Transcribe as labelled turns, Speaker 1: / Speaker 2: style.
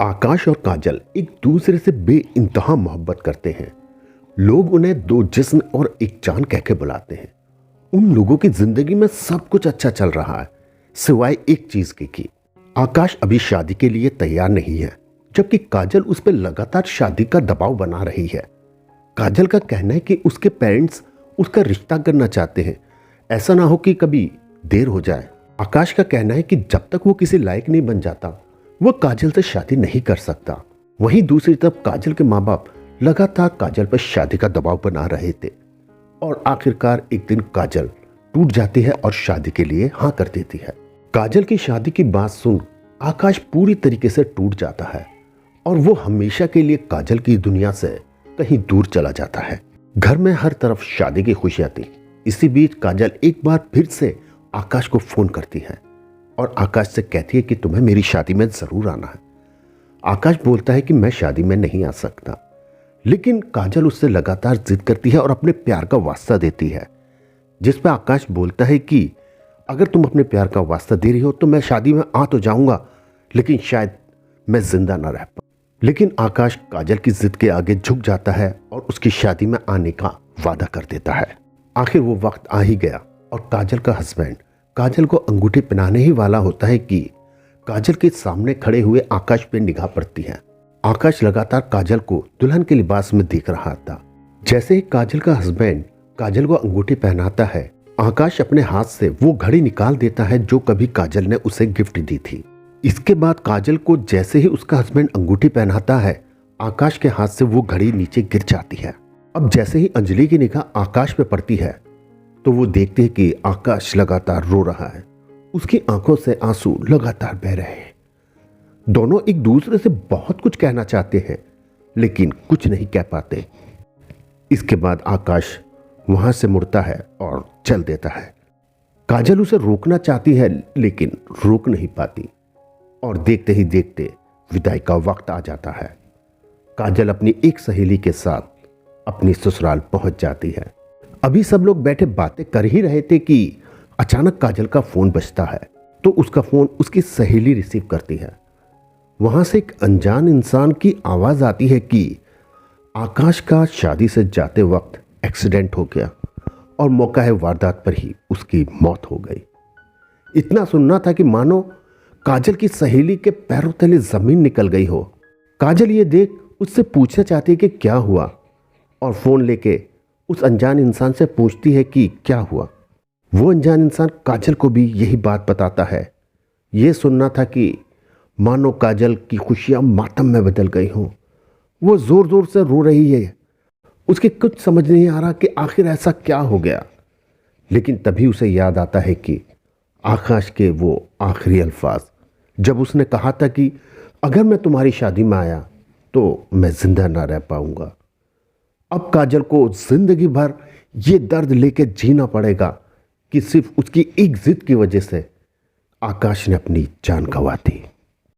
Speaker 1: आकाश और काजल एक दूसरे से बेइंतहा मोहब्बत करते हैं। लोग उन्हें दो जिस्म और एक जान कहके बुलाते हैं। उन लोगों की जिंदगी में सब कुछ अच्छा चल रहा है सिवाय एक चीज की कि आकाश अभी शादी के लिए तैयार नहीं है, जबकि काजल उस पर लगातार शादी का दबाव बना रही है। काजल का कहना है कि उसके पेरेंट्स उसका रिश्ता करना चाहते हैं, ऐसा ना हो कि कभी देर हो जाए। आकाश का कहना है कि जब तक वो किसी लायक नहीं बन जाता वो काजल से शादी नहीं कर सकता। वहीं दूसरी तरफ काजल के माँ बाप लगातार काजल पर शादी का दबाव बना रहे थे और आखिरकार एक दिन काजल टूट जाती है और शादी के लिए हाँ कर देती है। काजल की शादी की बात सुन आकाश पूरी तरीके से टूट जाता है और वो हमेशा के लिए काजल की दुनिया से कहीं दूर चला जाता है। घर में हर तरफ शादी की खुशियां थी। इसी बीच काजल एक बार फिर से आकाश को फोन करती है और आकाश से कहती है कि तुम्हें मेरी शादी में जरूर आना है। आकाश बोलता है कि मैं शादी में नहीं आ सकता, लेकिन काजल उससे लगातार जिद करती है और अपने प्यार का वास्ता देती है, जिस पर आकाश बोलता है कि अगर तुम अपने प्यार का वास्ता दे रही हो तो मैं शादी में आ तो जाऊंगा, लेकिन शायद मैं जिंदा ना रह पाऊं। लेकिन आकाश काजल की जिद के आगे झुक जाता है और उसकी शादी में आने का वादा कर देता है। आखिर वो वक्त आ ही गया और काजल का हस्बैंड काजल को अंगूठी पहनाने ही वाला होता है कि काजल के सामने खड़े हुए आकाश पे निगाह पड़ती है। आकाश लगातार काजल को दुल्हन के लिबास में देख रहा था। जैसे ही काजल का हस्बैंड काजल को अंगूठी पहनाता है, आकाश अपने हाथ से वो घड़ी निकाल देता है जो कभी काजल ने उसे गिफ्ट दी थी। इसके बाद काजल को जैसे ही उसका हस्बैंड अंगूठी पहनाता है, आकाश के हाथ से वो घड़ी नीचे गिर जाती है। अब जैसे ही अंजलि की निगाह आकाश पे पड़ती है तो वो देखते हैं कि आकाश लगातार रो रहा है। उसकी आंखों से आंसू लगातार बह रहे हैं। दोनों एक दूसरे से बहुत कुछ कहना चाहते हैं, लेकिन कुछ नहीं कह पाते। इसके बाद आकाश वहां से मुड़ता है और चल देता है। काजल उसे रोकना चाहती है, लेकिन रोक नहीं पाती और देखते ही देखते विदाई का वक्त आ जाता है। काजल अपनी एक सहेली के साथ अपनी ससुराल पहुंच जाती है। अभी सब लोग बैठे बातें कर ही रहे थे कि अचानक काजल का फोन बजता है, तो उसका फोन उसकी सहेली रिसीव करती है। वहां से एक अनजान इंसान की आवाज आती है कि आकाश का शादी से जाते वक्त एक्सीडेंट हो गया और मौका है वारदात पर ही उसकी मौत हो गई। इतना सुनना था कि मानो काजल की सहेली के पैरों तले जमीन निकल गई हो। काजल ये देख उससे पूछना चाहती है कि क्या हुआ, और फोन लेके उस अनजान इंसान से पूछती है कि क्या हुआ। वो अनजान इंसान काजल को भी यही बात बताता है। ये सुनना था कि मानो काजल की खुशियां मातम में बदल गई हों। वो जोर जोर से रो रही है। उसके कुछ समझ नहीं आ रहा कि आखिर ऐसा क्या हो गया। लेकिन तभी उसे याद आता है कि आकाश के वो आखिरी अल्फाज, जब उसने कहा था कि अगर मैं तुम्हारी शादी में आया तो मैं जिंदा ना रह पाऊंगा। अब काजल को जिंदगी भर ये दर्द लेके जीना पड़ेगा कि सिर्फ उसकी एक जिद की वजह से आकाश ने अपनी जान गंवा दी।